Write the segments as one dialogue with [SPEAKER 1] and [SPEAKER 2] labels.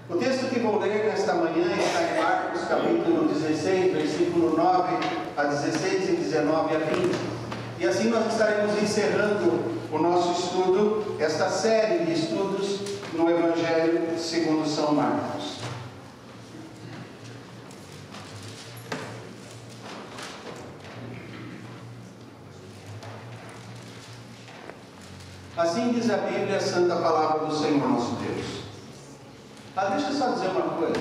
[SPEAKER 1] O texto que vou ler nesta manhã está em Marcos capítulo 16, versículo 9 a 16 e 19 a 20. E assim nós estaremos encerrando o nosso estudo, esta série de estudos no Evangelho segundo São Marcos. Assim diz a Bíblia, a santa palavra do Senhor nosso Deus. Deixa eu só dizer uma coisa.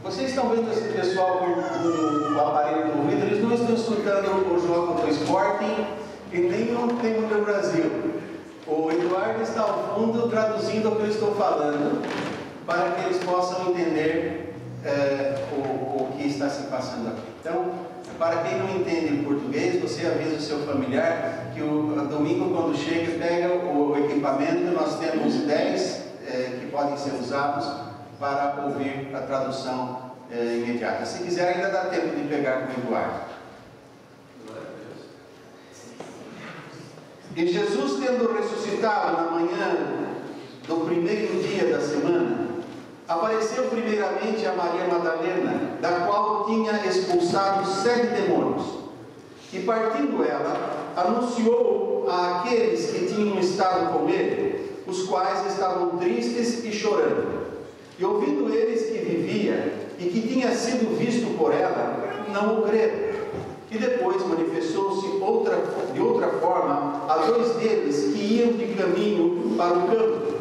[SPEAKER 1] Vocês estão vendo esse pessoal com o aparelho no ouvido, eles não estão escutando o jogo do Sporting e nem o tempo do Brasil. O Eduardo está ao fundo traduzindo o que eu estou falando, para que eles possam entender o que está se passando aqui. Então, para quem não entende português, você avisa o seu familiar que o domingo, quando chega, pega o equipamento. Nós temos 10 que podem ser usados para ouvir a tradução imediata. Se quiser, ainda dá tempo de pegar com o Eduardo. E Jesus, tendo ressuscitado na manhã do primeiro dia da semana, apareceu primeiramente a Maria Madalena, da qual tinha expulsado 7 demônios. E partindo ela, anunciou a aqueles que tinham estado com ele, os quais estavam tristes e chorando. E ouvindo eles que vivia e que tinha sido visto por ela, não o creram. E depois manifestou-se de outra forma a 2 deles que iam de caminho para o campo.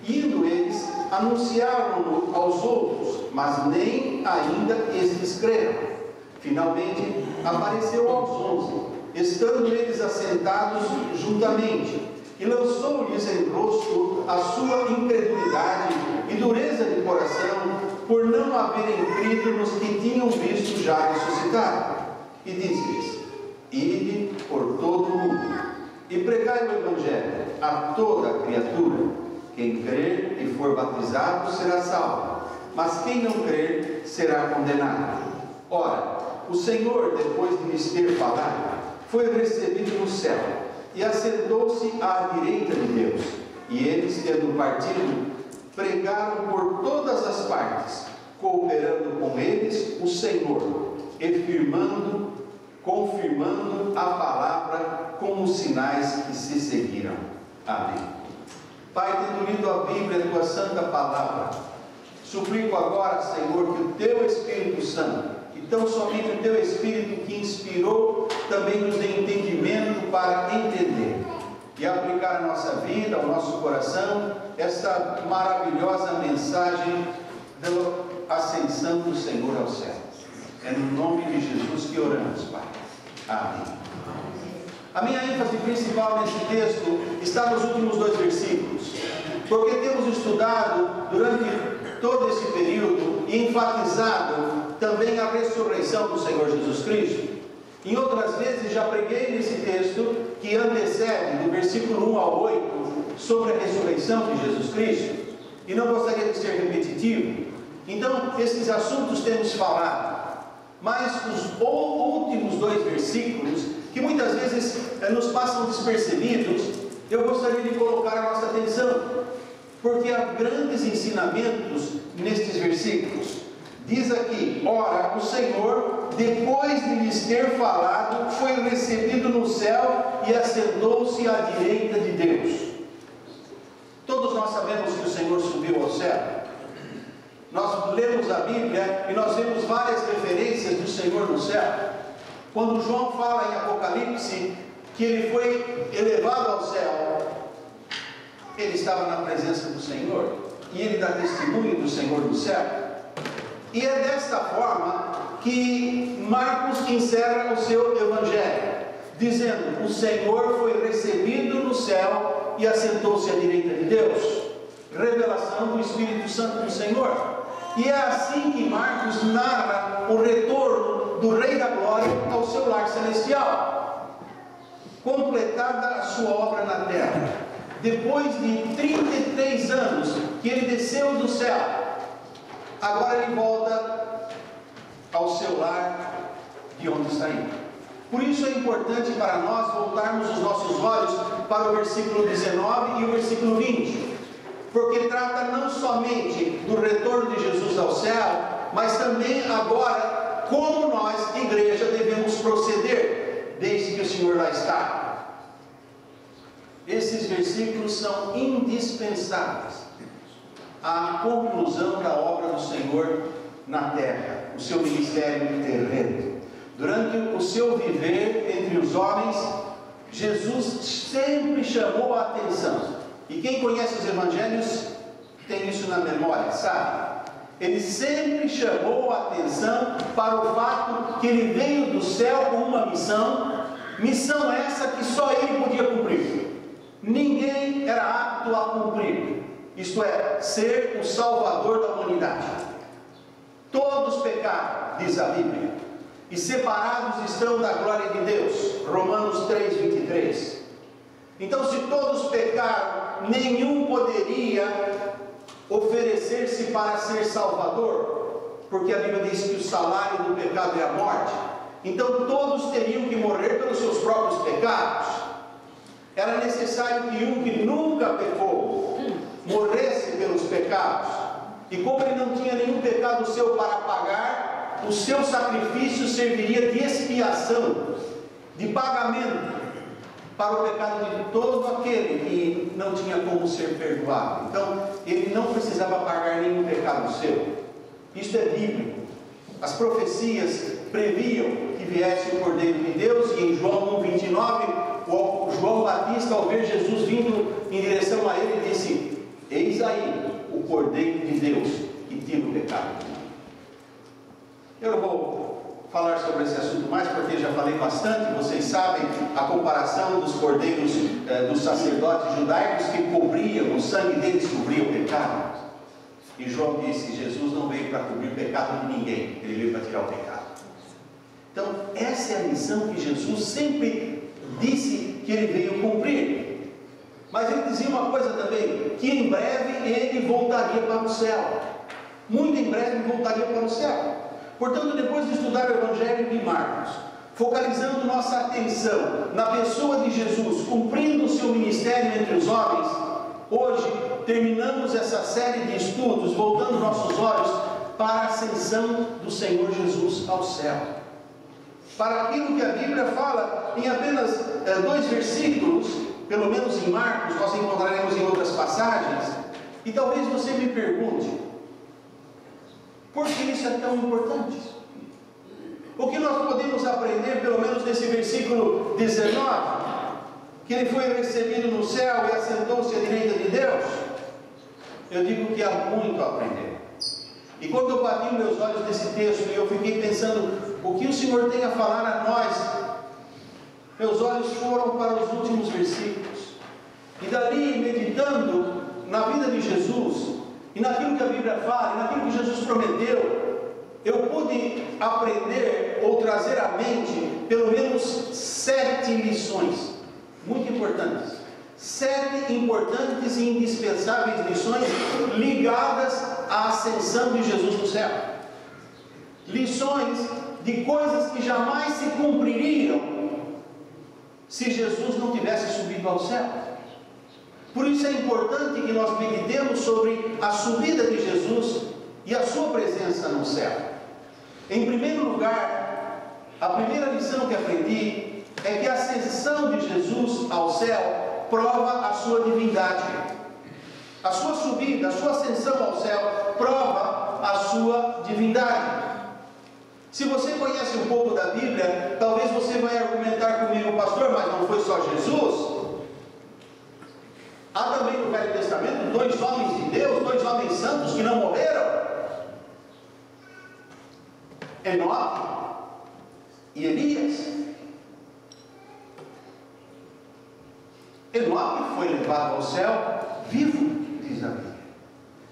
[SPEAKER 1] Indo eles, anunciaram-no aos outros, mas nem ainda estes creram. Finalmente apareceu aos 11, estando eles assentados juntamente, e lançou-lhes em rosto a sua incredulidade e dureza de coração, por não haverem crido nos que tinham visto já ressuscitado. E disse-lhes: ide por todo o mundo, e pregai o Evangelho a toda a criatura. Quem crer e for batizado será salvo, mas quem não crer será condenado. Ora, o Senhor, depois de lhes ter falado, foi recebido no céu, e assentou-se à direita de Deus. E eles, tendo partido, pregaram por todas as partes, cooperando com eles o Senhor, e confirmando a palavra com os sinais que se seguiram. Amém. Pai, tendo lido a Bíblia, a tua santa palavra, suplico agora, Senhor, que o teu Espírito Santo, e tão somente o teu Espírito que inspirou, também nos dê entendimento para entender e aplicar à nossa vida, ao nosso coração, esta maravilhosa mensagem da ascensão do Senhor aos céus. É no nome de Jesus que oramos, Pai. Amém. A minha ênfase principal nesse texto está nos últimos 2 versículos, porque temos estudado durante todo esse período e enfatizado também a ressurreição do Senhor Jesus Cristo. Em outras vezes já preguei nesse texto que antecede, do versículo 1 ao 8, sobre a ressurreição de Jesus Cristo, e não gostaria de ser repetitivo. Então, esses assuntos temos falado, mas os últimos 2 versículos, que muitas vezes nos passam despercebidos, eu gostaria de colocar a nossa atenção, porque há grandes ensinamentos nestes versículos. Diz aqui: ora, o Senhor, depois de lhes ter falado, foi recebido no céu e assentou-se à direita de Deus. Todos nós sabemos que o Senhor subiu ao céu. Nós lemos a Bíblia e nós vemos várias referências do Senhor no céu. Quando João fala em Apocalipse que ele foi elevado ao céu, ele estava na presença do Senhor, e ele dá testemunho do Senhor no céu. E é desta forma que Marcos encerra o seu Evangelho, dizendo: o Senhor foi recebido no céu e assentou-se à direita de Deus. Revelação do Espírito Santo do Senhor. E é assim que Marcos narra o retorno do Rei da Glória ao seu lar celestial, completada a sua obra na terra. Depois de 33 anos que ele desceu do céu, agora ele volta ao seu lar, de onde está indo. Por isso é importante para nós voltarmos os nossos olhos para o versículo 19 e o versículo 20. porque trata não somente do retorno de Jesus ao céu, mas também agora como nós, igreja, devemos proceder, desde que o Senhor lá está. Esses versículos são indispensáveis à conclusão da obra do Senhor na terra, o seu ministério terreno. Durante o seu viver entre os homens, Jesus sempre chamou a atenção. E quem conhece os evangelhos tem isso na memória, sabe? Ele sempre chamou a atenção para o fato que ele veio do céu com uma missão essa que só ele podia cumprir. Ninguém era apto a cumprir, isto é, ser o Salvador da humanidade. Todos pecaram, diz a Bíblia, e separados estão da glória de Deus, Romanos 3:23. Então, se todos pecaram, nenhum poderia oferecer-se para ser Salvador, porque a Bíblia diz que o salário do pecado é a morte. Então todos teriam que morrer pelos seus próprios pecados. Era necessário que um que nunca pecou morresse pelos pecados, e como ele não tinha nenhum pecado seu para pagar, o seu sacrifício serviria de expiação, de pagamento para o pecado de todo aquele que não tinha como ser perdoado. Então, ele não precisava pagar nenhum pecado seu. Isto é bíblico. As profecias previam que viesse o Cordeiro de Deus, e em João 1:29, o João Batista, ao ver Jesus vindo em direção a ele, disse: eis aí o Cordeiro de Deus que tira o pecado. Eu não vou falar sobre esse assunto mais, porque já falei bastante. Vocês sabem a comparação dos cordeiros dos sacerdotes judaicos, que cobriam, o sangue deles cobria o pecado. E João disse: Jesus não veio para cobrir o pecado de ninguém, ele veio para tirar o pecado. Então essa é a missão que Jesus sempre disse que ele veio cumprir. Mas ele dizia uma coisa também, que em breve ele voltaria para o céu. Muito em breve ele voltaria para o céu. Portanto, depois de estudar o Evangelho de Marcos, focalizando nossa atenção na pessoa de Jesus, cumprindo o seu ministério entre os homens, hoje terminamos essa série de estudos, voltando nossos olhos para a ascensão do Senhor Jesus ao céu. Para aquilo que a Bíblia fala em apenas 2 versículos, pelo menos em Marcos, nós encontraremos em outras passagens, e talvez você me pergunte: por que isso é tão importante? O que nós podemos aprender, pelo menos nesse versículo 19, que ele foi recebido no céu e assentou-se à direita de Deus? Eu digo que há muito a aprender. E quando eu bati meus olhos nesse texto, eu fiquei pensando, o que o Senhor tem a falar a nós? Meus olhos foram para os últimos versículos, e dali, meditando na vida de Jesus, e naquilo que a Bíblia fala, e naquilo que Jesus prometeu, eu pude aprender ou trazer à mente pelo menos 7 lições muito importantes. 7 importantes e indispensáveis lições ligadas à ascensão de Jesus no céu. Lições de coisas que jamais se cumpririam se Jesus não tivesse subido ao céu. Por isso é importante que nós meditemos sobre a subida de Jesus e a sua presença no céu. Em primeiro lugar, a primeira lição que aprendi é que a ascensão de Jesus ao céu prova a sua divindade. A sua subida, a sua ascensão ao céu prova a sua divindade. Se você conhece um pouco da Bíblia, talvez você vai argumentar comigo: pastor, mas não foi só Jesus? Há também no Velho Testamento 2 homens de Deus, 2 homens santos que não morreram: Enoque e Elias. Enoque foi levado ao céu vivo, diz a Bíblia.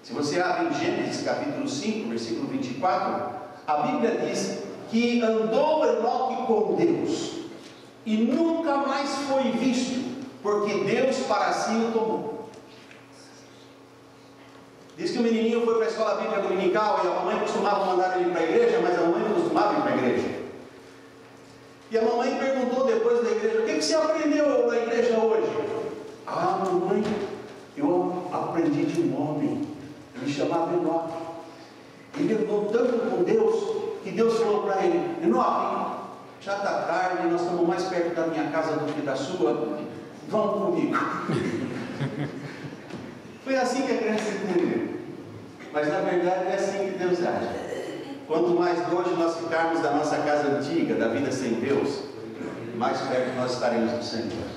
[SPEAKER 1] Se você abre em Gênesis capítulo 5, versículo 24, a Bíblia diz que andou Enoque com Deus e nunca mais foi visto, porque Deus para si o tomou. Diz que o menininho foi para a escola bíblica dominical e a mamãe costumava mandar ele para a igreja, mas a mamãe não costumava ir para a igreja. E a mamãe perguntou depois da igreja: o que você aprendeu na igreja hoje? Ah, mamãe, eu aprendi de um homem, ele chamava Enoque. Ele andou tanto com Deus, que Deus falou para ele: Enoque, já está tarde, nós estamos mais perto da minha casa do que da sua, vamos comigo. Foi assim que a criança entendeu. Mas na verdade é assim que Deus age. Quanto mais longe nós ficarmos da nossa casa antiga, da vida sem Deus, mais perto nós estaremos do Senhor.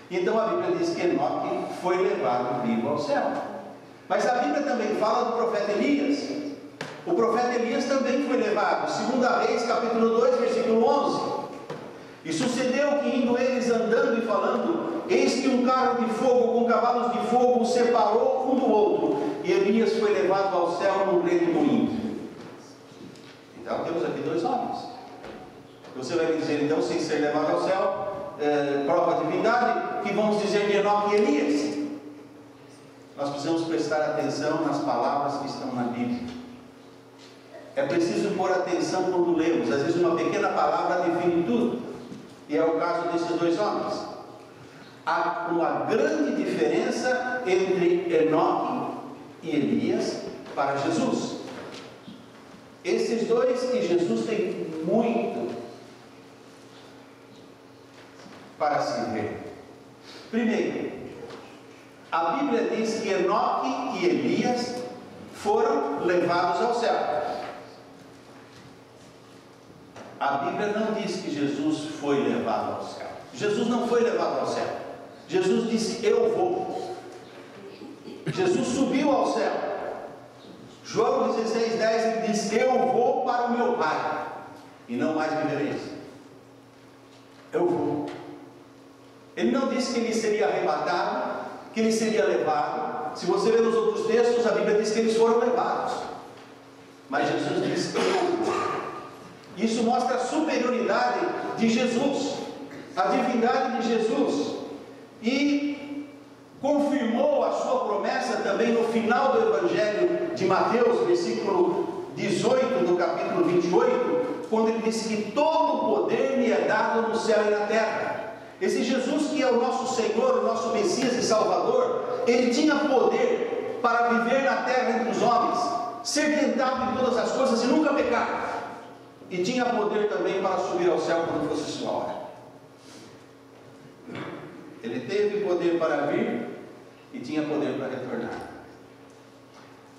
[SPEAKER 1] Então a Bíblia diz que Enoque foi levado vivo ao céu. Mas a Bíblia também fala do profeta Elias. O profeta Elias também foi levado. 2 Reis, capítulo 2, versículo 11. E sucedeu que, indo eles andando e falando, eis que um carro de fogo com cavalos de fogo os separou um do outro, e Elias foi levado ao céu num grande moinho. Então temos aqui dois homens. Você vai me dizer, então, sem ser levado ao céu, prova a divindade, que vamos dizer de Enoque e Elias? Nós precisamos prestar atenção nas palavras que estão na Bíblia. É preciso pôr atenção quando lemos. Às vezes uma pequena palavra define tudo. E é o caso desses dois homens. Há uma grande diferença entre Enoque e Elias para Jesus. Esses dois que Jesus tem muito para se ver. Primeiro, a Bíblia diz que Enoque e Elias foram levados ao céu. A Bíblia não diz que Jesus foi levado ao céu. Jesus não foi levado ao céu. Jesus disse: eu vou. Jesus subiu ao céu. João 16:10 ele diz: eu vou para o meu Pai, e não mais vivereis. Eu vou. Ele não disse que ele seria arrebatado, que ele seria levado. Se você ver nos outros textos, a Bíblia diz que eles foram levados. Mas Jesus disse: eu vou. Isso mostra a superioridade de Jesus, a divindade de Jesus, e confirmou a sua promessa também no final do Evangelho de Mateus, versículo 18 do capítulo 28, quando ele disse que todo o poder me é dado no céu e na terra. Esse Jesus que é o nosso Senhor, o nosso Messias e Salvador, ele tinha poder para viver na terra entre os homens, ser tentado em todas as coisas e nunca pecar. E tinha poder também para subir ao céu quando fosse sua hora. Ele teve poder para vir e tinha poder para retornar.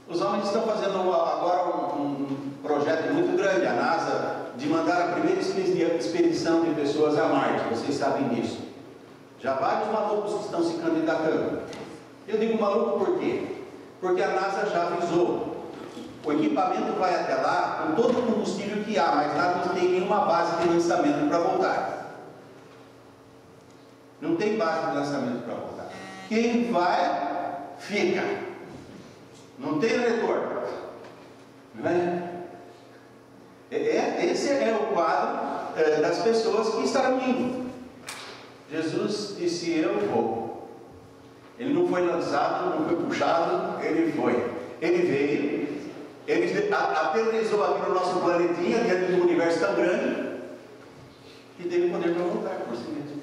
[SPEAKER 1] Os homens estão fazendo agora um projeto muito grande, a NASA, de mandar a primeira expedição de pessoas a Marte. Vocês sabem disso. Já vários malucos que estão se candidatando. Eu digo maluco por quê? Porque a NASA já avisou. O equipamento vai até lá com todo o combustível que há, mas lá não tem nenhuma base de lançamento para voltar. Não tem base de lançamento para voltar. Quem vai, fica. Não tem retorno. Não é? Esse é o quadro das pessoas que estarão indo. Jesus disse: eu vou. Ele não foi lançado, não foi puxado, ele foi. Ele veio. Ele aterrissou aqui no nosso planetinha, dentro de um universo tão grande, que teve poder para voltar por si mesmo.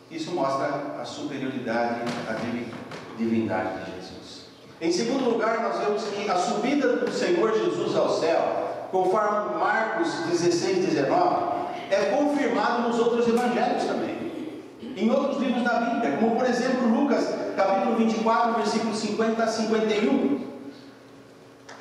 [SPEAKER 1] Isso mostra a superioridade, a divindade de Jesus. Em segundo lugar, nós vemos que a subida do Senhor Jesus ao céu, conforme Marcos 16:19, é confirmado nos outros evangelhos também, em outros livros da Bíblia, como por exemplo Lucas capítulo 24, versículos 50 a 51.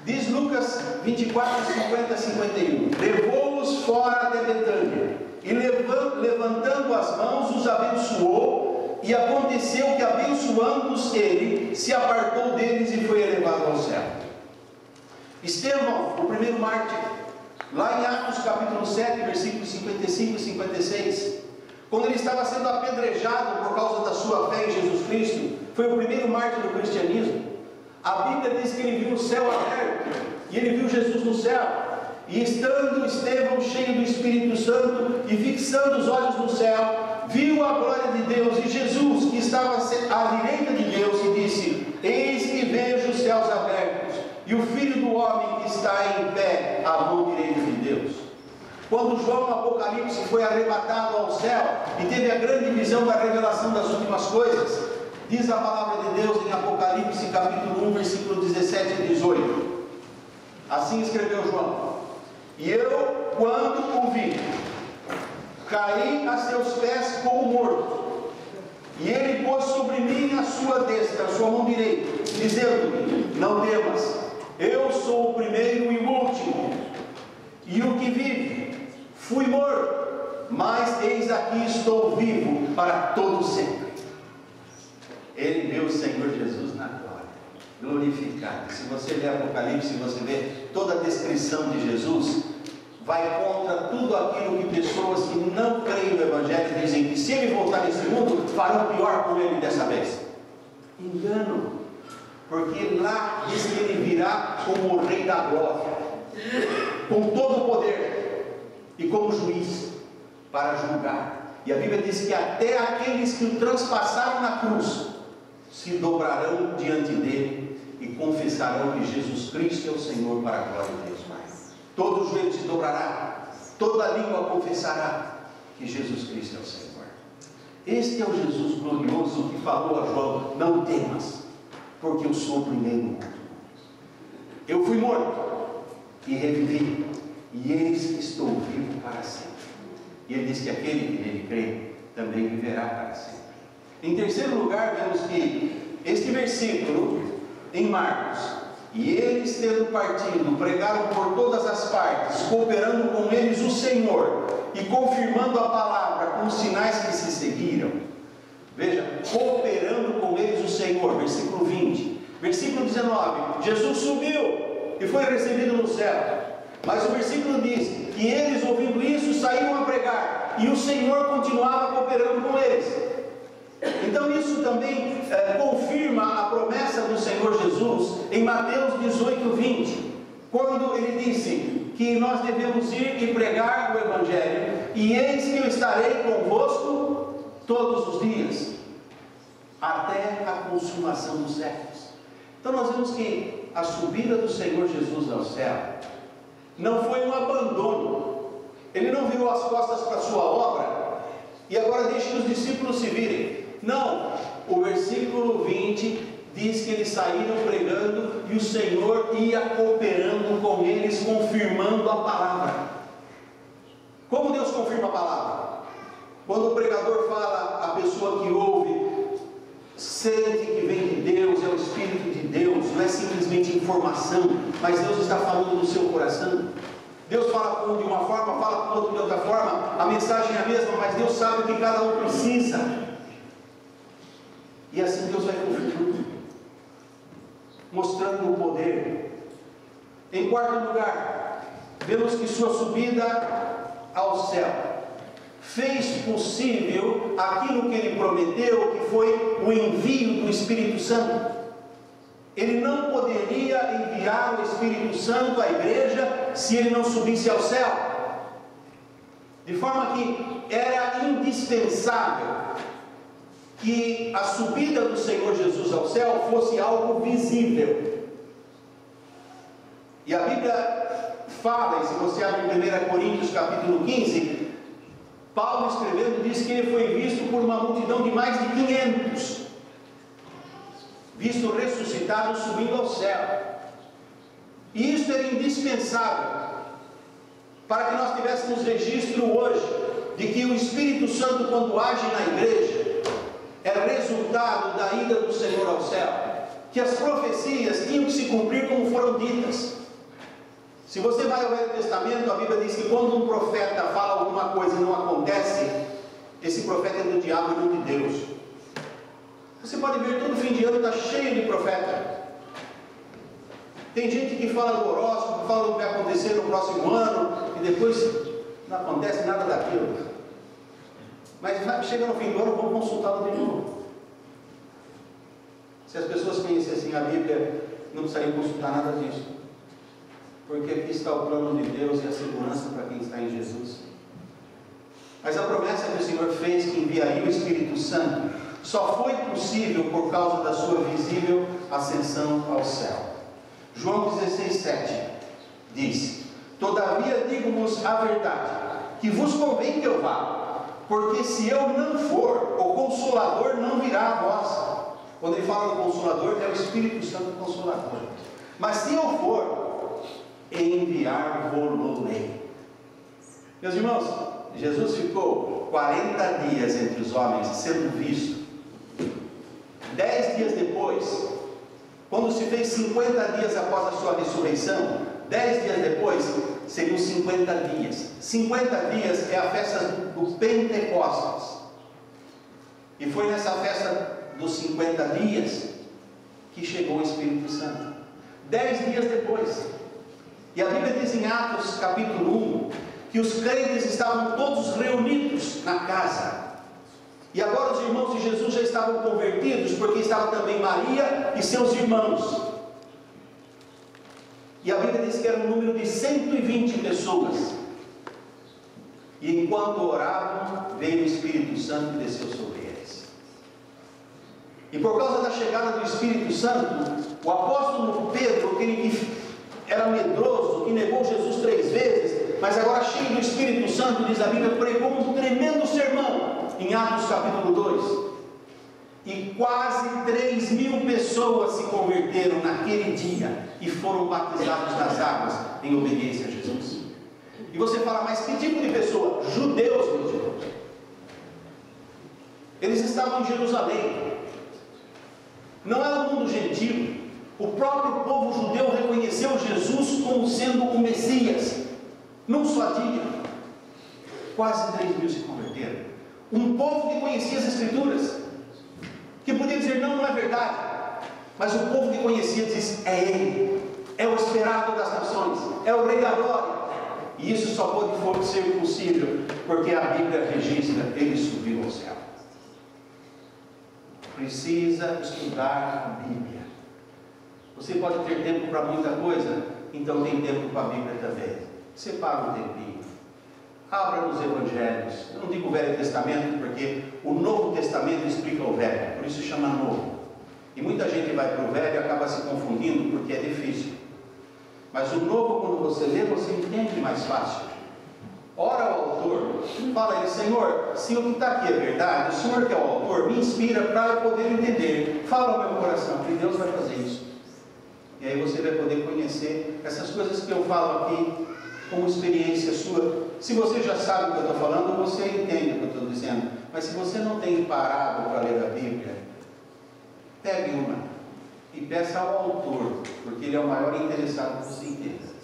[SPEAKER 1] Diz Lucas 24, 50 a 51: levou-os fora até Betânia, e levantando as mãos os abençoou, e aconteceu que, abençoando-os ele, se apartou deles e foi elevado ao céu. Estevão, o primeiro mártir, lá em Atos capítulo 7, versículos 55 e 56, quando ele estava sendo apedrejado por causa da sua fé em Jesus Cristo, foi o primeiro mártir do cristianismo. A Bíblia diz que ele viu o céu aberto, e ele viu Jesus no céu, e estando Estevão cheio do Espírito Santo, e fixando os olhos no céu, viu a glória de Deus, e Jesus, que estava à direita de Deus, e disse: eis que vejo os céus abertos, e o Filho do Homem que está em pé, à mão direita de Deus. Quando João no Apocalipse foi arrebatado ao céu, e teve a grande visão da revelação das últimas coisas, Diz a palavra de Deus em Apocalipse capítulo 1, versículo 17 e 18. Assim escreveu João: e eu, quando o vi, caí a seus pés como morto. E ele pôs sobre mim a sua destra, a sua mão direita, dizendo-me: não temas, eu sou o primeiro e o último, e o que vive. Fui morto, mas eis aqui estou vivo para todo sempre. Ele viu o Senhor Jesus na glória, glorificado. Se você ler Apocalipse, você vê toda a descrição de Jesus, vai contra tudo aquilo que pessoas que não creem no Evangelho dizem que se ele voltar nesse mundo, farão pior com ele dessa vez. Engano, porque lá diz que ele virá como o Rei da Glória, com todo o poder e como juiz para julgar. E a Bíblia diz que até aqueles que o transpassaram na cruz se dobrarão diante dele e confessarão que Jesus Cristo é o Senhor para a glória de Deus Pai. Todo joelho se dobrará, toda língua confessará que Jesus Cristo é o Senhor. Este é o Jesus glorioso que falou a João: não temas, porque eu sou o primeiro e o último. Eu fui morto e revivi, e eis que estou vivo para sempre. E ele diz que aquele que nele crê também viverá para sempre. Em terceiro lugar, vemos que este versículo em Marcos: e eles, tendo partido, pregaram por todas as partes, cooperando com eles o Senhor e confirmando a palavra com os sinais que se seguiram. Veja, cooperando com eles o Senhor, versículo 20. Versículo 19: Jesus subiu e foi recebido no céu. Mas o versículo diz que eles, ouvindo isso, saíram a pregar, e o Senhor continuava cooperando com eles. Então isso também confirma a promessa do Senhor Jesus em Mateus 18, 20, quando ele disse que nós devemos ir e pregar o Evangelho, e eis que eu estarei convosco todos os dias, até a consumação dos séculos. Então nós vemos que a subida do Senhor Jesus ao céu não foi um abandono. Ele não virou as costas para a sua obra e agora deixa que os discípulos se virem. Não, o versículo 20 diz que eles saíram pregando e o Senhor ia cooperando com eles, confirmando a palavra. Como Deus confirma a palavra? Quando o pregador fala, a pessoa que ouve sente que vem de Deus, é o Espírito de Deus, não é simplesmente informação, mas Deus está falando no seu coração. Deus fala com um de uma forma, fala com outro de outra forma, a mensagem é a mesma, mas Deus sabe o que cada um precisa. E assim Deus vai confirmando, mostrando o poder. Em quarto lugar, vemos que sua subida ao céu fez possível aquilo que ele prometeu, que foi o envio do Espírito Santo. Ele não poderia enviar o Espírito Santo à igreja se ele não subisse ao céu, de forma que era indispensável que a subida do Senhor Jesus ao céu fosse algo visível. E a Bíblia fala, e se você abre em 1 Coríntios capítulo 15, Paulo escrevendo diz que ele foi visto por uma multidão de mais de 500, visto ressuscitado subindo ao céu. E isso era indispensável para que nós tivéssemos registro hoje de que o Espírito Santo, quando age na igreja, é resultado da ida do Senhor ao céu, que as profecias tinham que se cumprir como foram ditas. Se você vai ao Velho Testamento, a Bíblia diz que quando um profeta fala alguma coisa e não acontece, esse profeta é do diabo e não de Deus. Você pode ver, todo fim de ano está cheio de profeta. Tem gente que fala do horóscopo, fala do que vai acontecer no próximo ano, e depois não acontece nada daquilo. Mas chega no fim do ano, vamos consultá-lo de novo. Se as pessoas conhecessem a Bíblia, não precisariam consultar nada disso, porque aqui está o plano de Deus e a segurança para quem está em Jesus. Mas a promessa que o Senhor fez, que enviaria o Espírito Santo, só foi possível por causa da sua visível ascensão ao céu. João 16:7 diz: todavia digo-vos a verdade, que vos convém que eu vá, porque se eu não for, o Consolador não virá a vós. Quando ele fala do Consolador, é o Espírito Santo Consolador. Mas se eu for, enviar-vos-ei. Meus irmãos, Jesus ficou 40 dias entre os homens sendo visto. 10 dias depois, quando se fez 50 dias após a sua ressurreição, 10 dias depois, seriam 50 dias. 50 dias é a festa do Pentecostes. E foi nessa festa dos 50 dias que chegou o Espírito Santo. 10 dias depois. E a Bíblia diz em Atos capítulo 1 que os crentes estavam todos reunidos na casa. E agora os irmãos de Jesus já estavam convertidos, porque estava também Maria e seus irmãos. E a Bíblia diz que era um número de 120 pessoas. E enquanto oravam, veio o Espírito Santo e desceu sobre eles. E por causa da chegada do Espírito Santo, o apóstolo Pedro, aquele que era medroso, que negou Jesus 3 vezes, mas agora cheio do Espírito Santo, diz a Bíblia, pregou um tremendo sermão, em Atos capítulo 2. E quase 3.000 pessoas se converteram naquele dia e foram batizados nas águas em obediência a Jesus. E você fala, mas que tipo de pessoa? Judeus, meus irmãos. Eles estavam em Jerusalém. Não era o mundo gentil. O próprio povo judeu reconheceu Jesus como sendo o Messias. Num só dia, quase 3.000 se converteram. Um povo que conhecia as Escrituras, que podia dizer, não é verdade. Mas o povo que conhecia diz, é Ele, é o esperado das nações, é o Rei da Glória. E isso só pode ser possível porque a Bíblia registra, Ele subiu ao céu. Precisa estudar a Bíblia. Você pode ter tempo para muita coisa, então tem tempo para a Bíblia também. Separa um tempinho. Abra nos Evangelhos. Eu não digo o Velho Testamento, porque o Novo Testamento explica o Velho, por isso chama Novo. E muita gente vai para o Velho e acaba se confundindo, porque é difícil. Mas o Novo, quando você lê, você entende mais fácil. Ora ao autor, fala a ele, Senhor, se o que está aqui é verdade, o Senhor que é o autor, me inspira para eu poder entender. Fala ao meu coração, que Deus vai fazer isso. E aí você vai poder conhecer essas coisas que eu falo aqui, como experiência sua. Se você já sabe o que eu estou falando, você entende o que eu estou dizendo. Mas se você não tem parado para ler a Bíblia, pegue uma e peça ao autor, porque ele é o maior interessado que você entenda.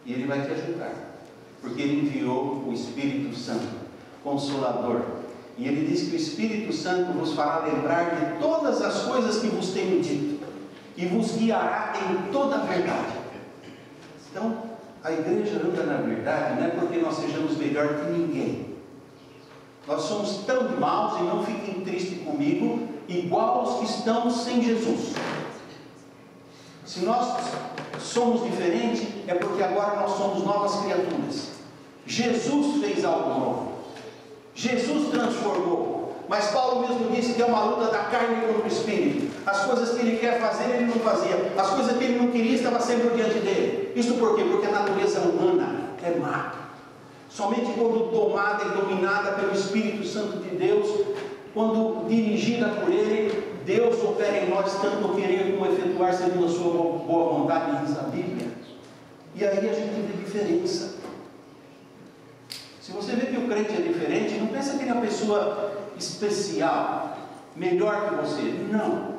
[SPEAKER 1] E ele vai te ajudar, porque ele enviou o Espírito Santo, Consolador. E ele diz que o Espírito Santo vos fará lembrar de todas as coisas que vos tenho dito, e vos guiará em toda a verdade. Então, a igreja anda na verdade, não é porque nós sejamos melhor que ninguém. Nós somos tão maus, e não fiquem tristes comigo, igual aos que estão sem Jesus. Se nós somos diferentes, é porque agora nós somos novas criaturas. Jesus fez algo novo. Jesus transformou. Mas Paulo mesmo disse que é uma luta da carne contra o Espírito. As coisas que ele quer fazer, ele não fazia. As coisas que ele não queria, estava sempre diante dele. Isso por quê? Porque a natureza humana é má. Somente quando tomada e dominada pelo Espírito Santo de Deus, quando dirigida por Ele, Deus opera em nós tanto o querer como efetuar segundo a sua boa vontade, diz a Bíblia. E aí a gente vê diferença. Se você vê que o crente é diferente, não pensa que ele é uma pessoa especial, melhor que você. Não.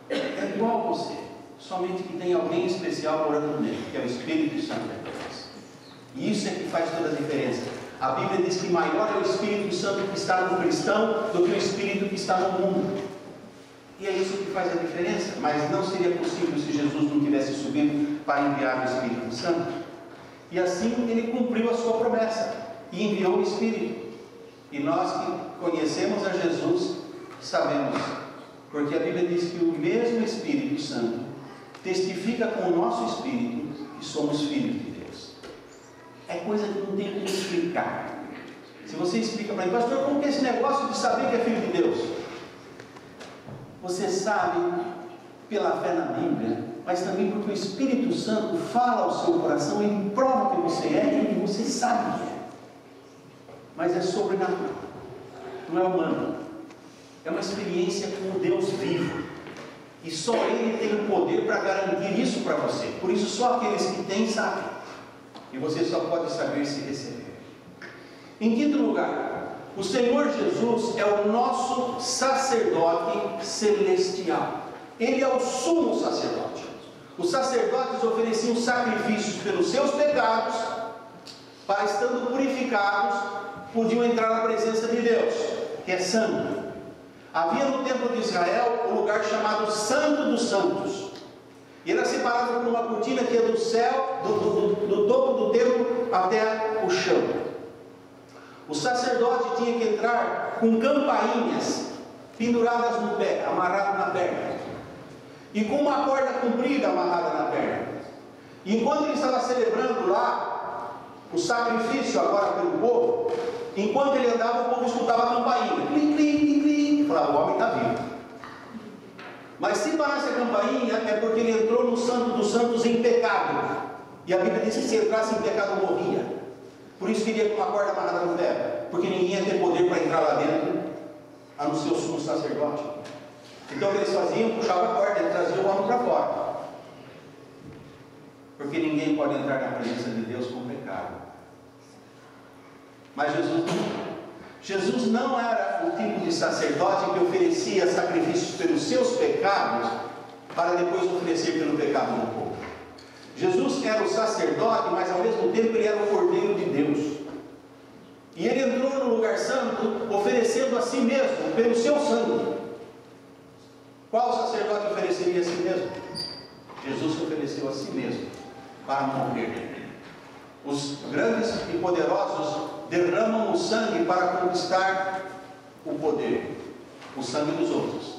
[SPEAKER 1] É igual a você. Somente que tem alguém especial morando nele, que é o Espírito Santo de Deus. E isso é que faz toda a diferença. A Bíblia diz que maior é o Espírito Santo que está no cristão do que o Espírito que está no mundo. E é isso que faz a diferença. Mas não seria possível se Jesus não tivesse subido para enviar o Espírito Santo. E assim ele cumpriu a sua promessa e enviou o Espírito. E nós que conhecemos a Jesus sabemos, porque a Bíblia diz que o mesmo Espírito Santo testifica com o nosso espírito que somos filhos de Deus. É coisa que não tem como explicar. Se você explica para mim, pastor, como que é esse negócio de saber que é filho de Deus? Você sabe pela fé na Bíblia, mas também porque o Espírito Santo fala ao seu coração, ele prova que você é e você sabe que é. Mas é sobrenatural, não é humano. é uma experiência com o Deus vivo. E só Ele tem o poder para garantir isso para você. Por isso só aqueles que têm sabem. E você só pode saber se receber. Em quinto lugar, o Senhor Jesus é o nosso sacerdote celestial. Ele é o sumo sacerdote. Os sacerdotes ofereciam sacrifícios pelos seus pecados, para, estando purificados, podiam entrar na presença de Deus, que é santo. Havia no templo de Israel um lugar chamado Santo dos Santos. E era separado por uma cortina que ia do céu, do topo do templo até o chão. O sacerdote tinha que entrar com campainhas penduradas no pé, amarrado na perna, e com uma corda comprida amarrada na perna. E enquanto ele estava celebrando lá o sacrifício agora pelo povo, enquanto ele andava, o povo escutava a campainha, clim, clim, clim, clim, e falava: o homem está vivo. Mas se parasse a campainha, é porque ele entrou no Santo dos Santos em pecado. E a Bíblia diz que se entrasse em pecado, morria. Por isso que ele ia com uma corda amarrada no pé, porque ninguém ia ter poder para entrar lá dentro, a não ser o sumo sacerdote. Então o que eles faziam? Puxavam a corda, ele trazia o homem para fora. Porque ninguém pode entrar na presença de Deus com pecado. Mas Jesus não era o tipo de sacerdote que oferecia sacrifícios pelos seus pecados, para depois oferecer pelo pecado do povo. Jesus era o sacerdote, mas ao mesmo tempo ele era o Cordeiro de Deus. E ele entrou no lugar santo, oferecendo a si mesmo, pelo seu sangue. Qual sacerdote ofereceria a si mesmo? Jesus se ofereceu a si mesmo, para morrer. Os grandes e poderosos derramam o sangue para conquistar o poder, o sangue dos outros.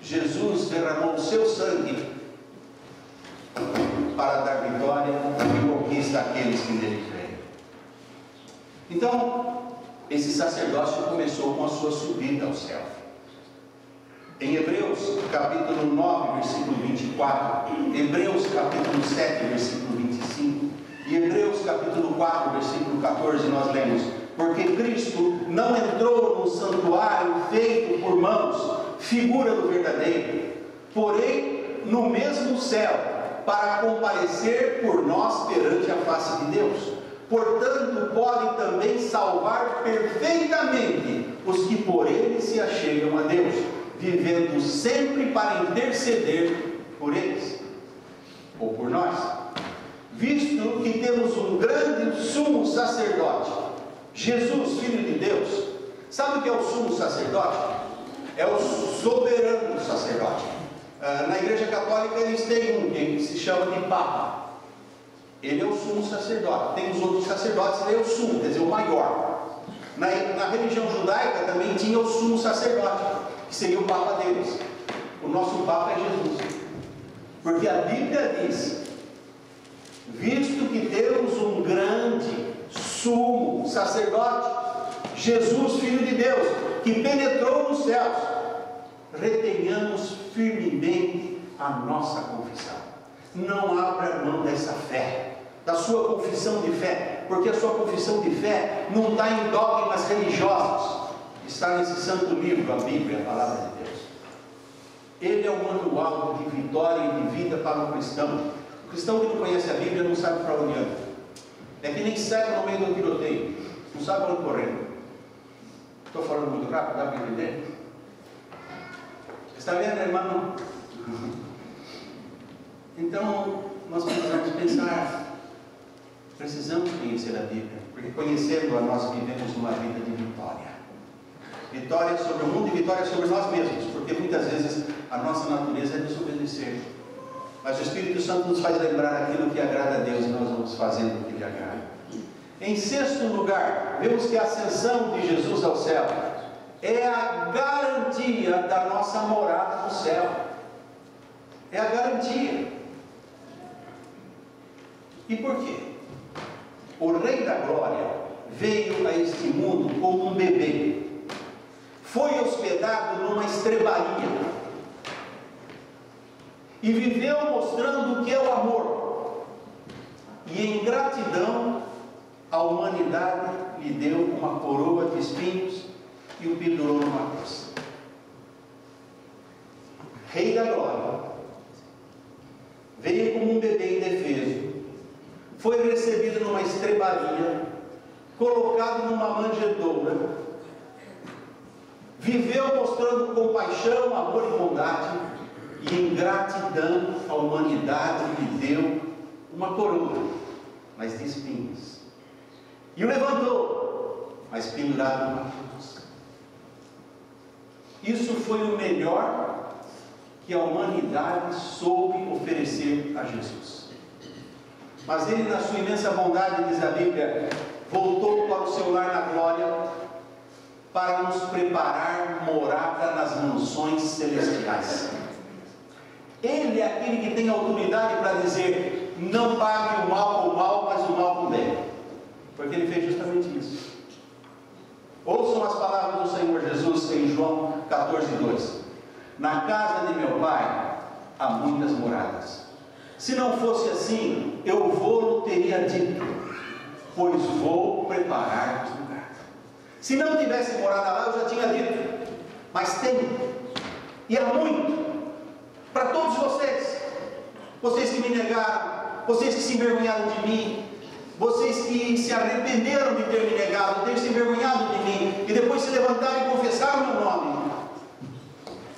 [SPEAKER 1] Jesus derramou o seu sangue para dar vitória e conquista àqueles que nele creem. Então, esse sacerdócio começou com a sua subida ao céu. Em Hebreus capítulo 9, versículo 24, Hebreus capítulo 7, versículo 25, e Hebreus capítulo 4, versículo 14, nós lemos: porque Cristo não entrou no santuário feito por mãos, figura do verdadeiro, porém no mesmo céu, para comparecer por nós perante a face de Deus. Portanto, pode também salvar perfeitamente os que por ele se achegam a Deus, vivendo sempre para interceder por eles, ou por nós. Visto que temos um grande sumo sacerdote, Jesus, Filho de Deus. Sabe o que é o sumo sacerdote? É o soberano sacerdote. Na Igreja Católica eles têm um que se chama de Papa. Ele é o sumo sacerdote. Tem os outros sacerdotes, ele é o sumo, quer dizer, o maior. Na religião judaica também tinha o sumo sacerdote, que seria o Papa deles. O nosso Papa é Jesus. Porque a Bíblia diz: visto que temos um grande sumo sacerdote, Jesus, Filho de Deus, que penetrou nos céus, retenhamos firmemente a nossa confissão. Não abra mão dessa fé, da sua confissão de fé, porque a sua confissão de fé não está em dogmas religiosos, está nesse santo livro, a Bíblia, a Palavra de Deus. Ele é o manual de vitória e de vida para o cristão. O cristão que não conhece a Bíblia não sabe para onde anda. É que nem cego no meio do tiroteio, não sabe para onde correr. Estou falando muito rápido, dá para entender? Está vendo, irmão? Então, nós precisamos pensar, precisamos conhecer a Bíblia, porque conhecendo-a nós vivemos uma vida de vitória. Vitória sobre o mundo e vitória sobre nós mesmos, porque muitas vezes a nossa natureza é desobedecer. Mas o Espírito Santo nos faz lembrar aquilo que agrada a Deus e nós vamos fazendo o que lhe agrada. Em sexto lugar, vemos que a ascensão de Jesus ao céu é a garantia da nossa morada no céu. É a garantia. E por quê? O Rei da Glória veio a este mundo como um bebê. Foi hospedado numa estrebaria. E viveu mostrando o que é o amor. E em gratidão, a humanidade lhe deu uma coroa de espinhos e o pendurou numa cruz. Rei da glória, veio como um bebê indefeso, foi recebido numa estrebaria, colocado numa manjedoura, viveu mostrando compaixão, amor e bondade, e em gratidão à humanidade lhe deu uma coroa, mas de espinhos, e o levantou, mas pendurado numa cruz. Isso foi o melhor que a humanidade soube oferecer a Jesus. Mas ele, na sua imensa bondade, diz a Bíblia, voltou para o seu lar na glória, para nos preparar morada nas mansões celestiais. Ele é aquele que tem autoridade para dizer: não pague o mal com o mal, mas o mal com o bem, porque ele fez justamente isso. Ouçam as palavras do Senhor Jesus em João 14:2. Na casa de meu Pai há muitas moradas. Se não fosse assim, eu vou teria dito, pois vou preparar lugar. Se não tivesse morada lá, eu já tinha dito, mas tem, e há muito, para todos vocês, vocês que me negaram, vocês que se envergonharam de mim, vocês que se arrependeram de ter me negado, ter se envergonhado de mim, e depois se levantaram e confessaram o meu nome.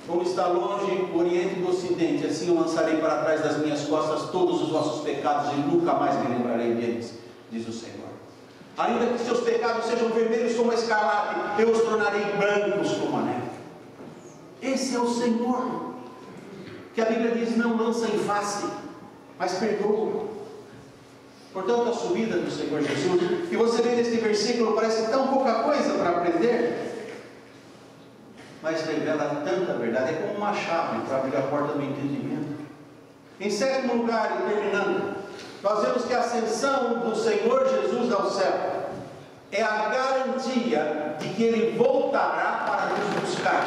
[SPEAKER 1] Como está longe o Oriente do Ocidente, assim eu lançarei para trás das minhas costas todos os vossos pecados e nunca mais me lembrarei deles, diz o Senhor. Ainda que seus pecados sejam vermelhos como a escarlate, eu os tornarei brancos como a neve. Esse é o Senhor, que a Bíblia diz: não lança em face, mas perdoa. Portanto, a subida do Senhor Jesus, que você vê neste versículo, parece tão pouca coisa para aprender, mas revela tanta verdade. É como uma chave para abrir a porta do entendimento. Em sétimo lugar, e terminando, nós vemos que a ascensão do Senhor Jesus ao céu é a garantia de que Ele voltará para nos buscar.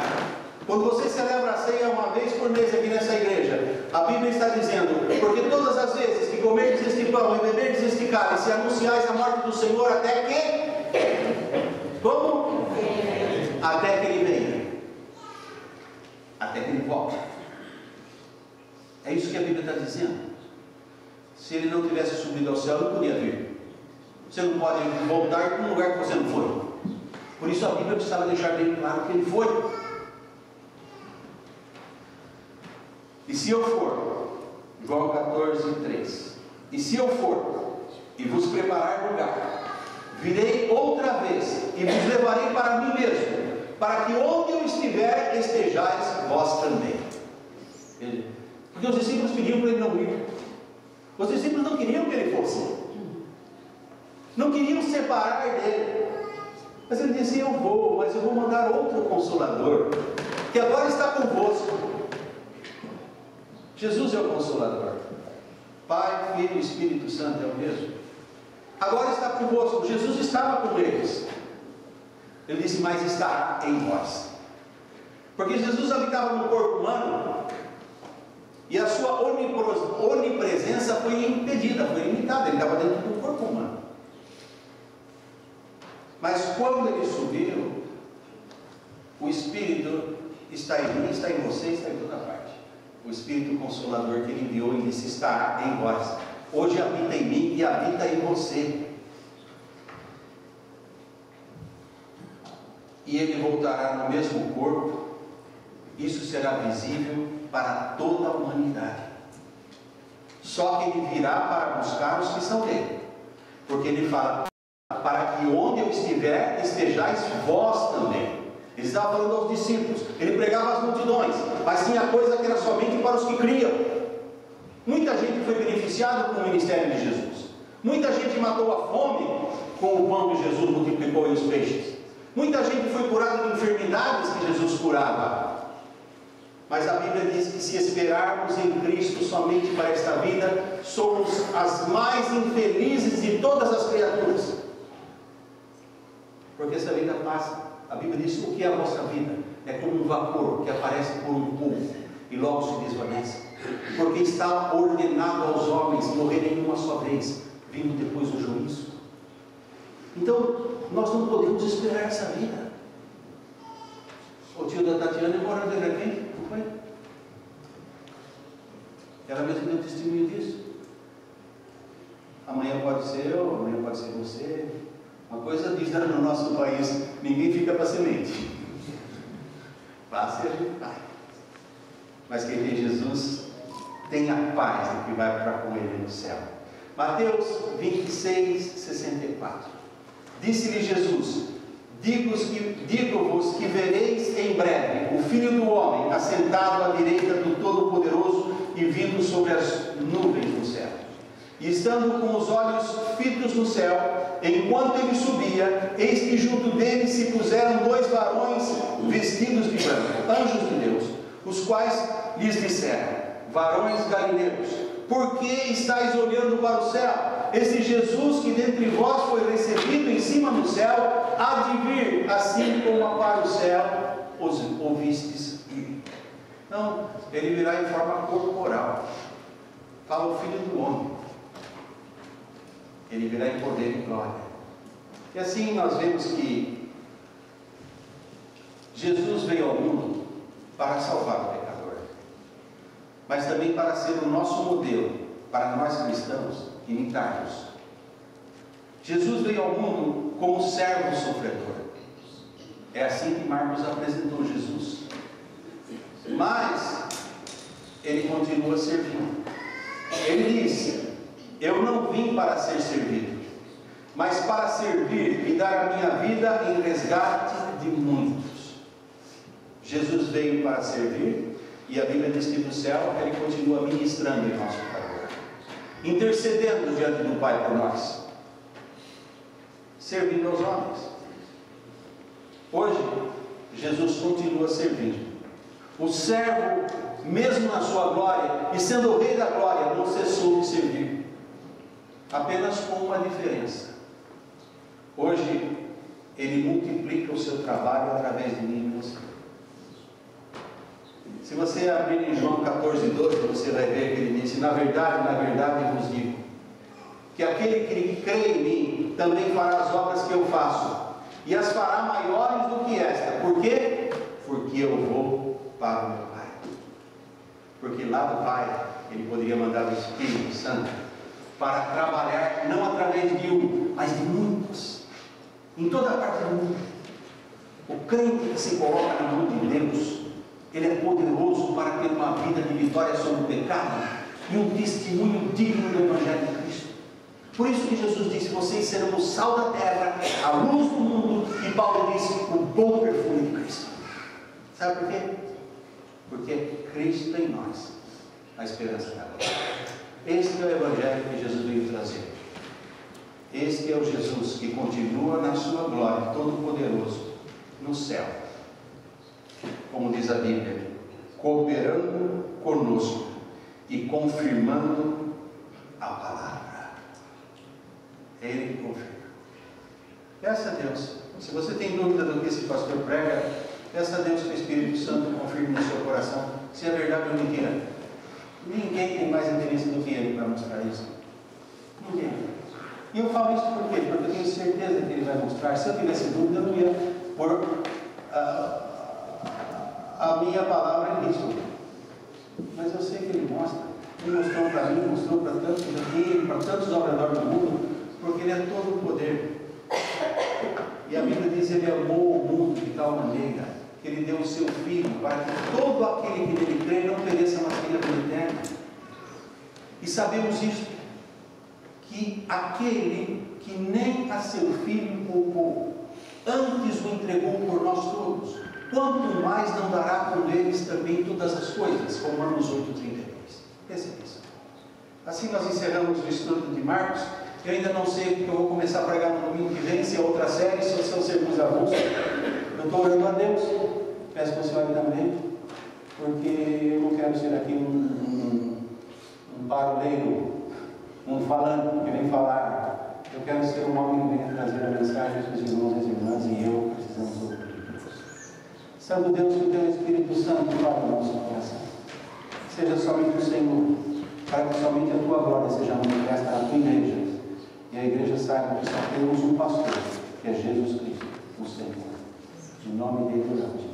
[SPEAKER 1] Quando você celebra a ceia uma vez por mês aqui nessa igreja, a Bíblia está dizendo: porque todas as vezes que comerdes este pão e beberdes este cálice, anunciais a morte do Senhor até que... Como? Até que Ele venha. Até que Ele volte. É isso que a Bíblia está dizendo. Se Ele não tivesse subido ao céu, Ele podia vir. Você não pode voltar para um lugar que você não foi. Por isso a Bíblia precisava deixar bem claro que Ele foi. E se eu for, João 14:3, e se eu for e vos preparar lugar, virei outra vez e vos levarei para mim mesmo, para que onde eu estiver, estejais vós também. Porque os discípulos pediam para Ele não ir. Os discípulos não queriam que Ele fosse, não queriam separar dele. Mas Ele dizia: eu vou, mas eu vou mandar outro Consolador, que agora está convosco. Jesus é o Consolador. Pai, Filho e Espírito Santo é o mesmo. Agora está convosco. Jesus estava com eles. Ele disse: mas estará em vós. Porque Jesus habitava no corpo humano, e a sua onipresença foi impedida, foi limitada. Ele estava dentro do corpo humano. Mas quando Ele subiu, o Espírito está em mim, está em você, está em toda parte. O Espírito Consolador que Ele enviou e disse: estará em vós. Hoje habita em mim e habita em você. E Ele voltará no mesmo corpo. Isso será visível para toda a humanidade. Só que Ele virá para buscar os que são dele. Porque Ele fala: para que onde eu estiver, estejais vós também. Ele estava falando aos discípulos. Ele pregava às multidões, mas tinha coisa que era somente para os que criam. Muita gente foi beneficiada com o ministério de Jesus. Muita gente matou a fome com o pão que Jesus multiplicou e os peixes. Muita gente foi curada de enfermidades que Jesus curava. Mas a Bíblia diz que se esperarmos em Cristo somente para esta vida, somos as mais infelizes de todas as criaturas. Porque essa vida passa. A Bíblia diz: o que é a vossa vida? É como um vapor que aparece por um pouco e logo se desvanece. Porque está ordenado aos homens morrerem uma só vez, vindo depois do juízo. Então, nós não podemos esperar essa vida. O tio da Tatiana morou de repente, não foi? Ela mesma deu testemunho disso. Amanhã pode ser eu, amanhã pode ser você. Uma coisa diz no nosso país: ninguém fica para semente. Passa e a gente vai. Mas quem tem Jesus tem a paz de que vai para com Ele no céu. Mateus 26, 64. Disse-lhe Jesus: digo-vos que vereis em breve o Filho do Homem assentado à direita do Todo-Poderoso e vindo sobre as nuvens do céu. E estando com os olhos fitos no céu, enquanto ele subia, eis que junto dele se puseram 2 varões vestidos de branco, anjos de Deus, os quais lhes disseram: varões galileus, por que estáis olhando para o céu? Esse Jesus que dentre vós foi recebido em cima no céu, há de vir, assim como para o céu os ouvistes ir. Não, ele virá em forma corporal. Fala o Filho do Homem. Ele virá em poder e glória. E assim nós vemos que Jesus veio ao mundo para salvar o pecador, mas também para ser o nosso modelo, para nós cristãos imitarmos. Jesus veio ao mundo como servo sofredor. É assim que Marcos apresentou Jesus. Mas ele continua servindo. Ele disse: eu não vim para ser servido, mas para servir e dar a minha vida em resgate de muitos. Jesus veio para servir, e a Bíblia diz que do céu ele continua ministrando em nosso favor, intercedendo diante do Pai por nós, servindo aos homens. Hoje, Jesus continua servindo. O servo, mesmo na sua glória, e sendo o Rei da glória, não cessou de servir, apenas com uma diferença. Hoje, ele multiplica o seu trabalho através de mim e você. Se você abrir em João 14, 12, você vai ver que ele disse: na verdade, eu vos digo, que aquele que crê em mim, também fará as obras que eu faço, e as fará maiores do que esta. Por quê? Porque eu vou para o meu Pai. Porque lá do Pai, ele poderia mandar o Espírito Santo para trabalhar, não através de um, mas de muitos, em toda a parte do mundo. O crente que se coloca na mão de Deus, ele é poderoso para ter uma vida de vitória sobre o pecado e um testemunho digno do Evangelho de Cristo. Por isso que Jesus disse: vocês serão o sal da terra, a luz do mundo, e Paulo disse: o bom perfume de Cristo. Sabe por quê? Porque é Cristo em nós, a esperança da glória. Este é o Evangelho que Jesus veio trazer. Este é o Jesus que continua na sua glória, todo-poderoso, no céu. Como diz a Bíblia, cooperando conosco e confirmando a palavra. É Ele que confirma. Peça a Deus. Se você tem dúvida do que esse pastor prega, peça a Deus que o Espírito Santo confirme no seu coração se é verdade ou mentira. Ninguém tem mais interesse do que ele para mostrar isso. Ninguém. E eu falo isso por quê? Porque eu tenho certeza que ele vai mostrar. Se eu tivesse dúvida, eu não ia pôr a minha palavra nisso. Mas eu sei que ele mostra. Ele mostrou para mim, mostrou para tantos aqui, para tantos ao redor do mundo, porque ele é todo o poder. E a Bíblia diz: ele amou o mundo de tal maneira que ele deu o seu Filho, para que todo aquele que nele crê não pereça, mas tenha vida eterna. E sabemos isso, que aquele que nem a seu Filho poupou, antes o entregou por nós todos, quanto mais não dará com eles também todas as coisas? Romanos 8,32. Pense nisso. Assim nós encerramos o estudo de Marcos. Eu ainda não sei, porque eu vou começar a pregar no domingo que vem, se é outra série, se são sermões avulsos. Eu estou orando a Deus, peço que o Senhor também, porque eu não quero ser aqui um barulheiro, um falante que vem falar. Eu quero ser um homem que venha trazer a mensagem que os irmãos e as irmãs e eu precisamos ouvir. Santo Deus, que o Teu Espírito Santo fale no nosso coração. Seja somente o Senhor, para que somente a Tua glória seja manifesta na Tua igreja. E a igreja saiba que só temos um pastor, que é Jesus Cristo, o Senhor. Em nome dele oramos.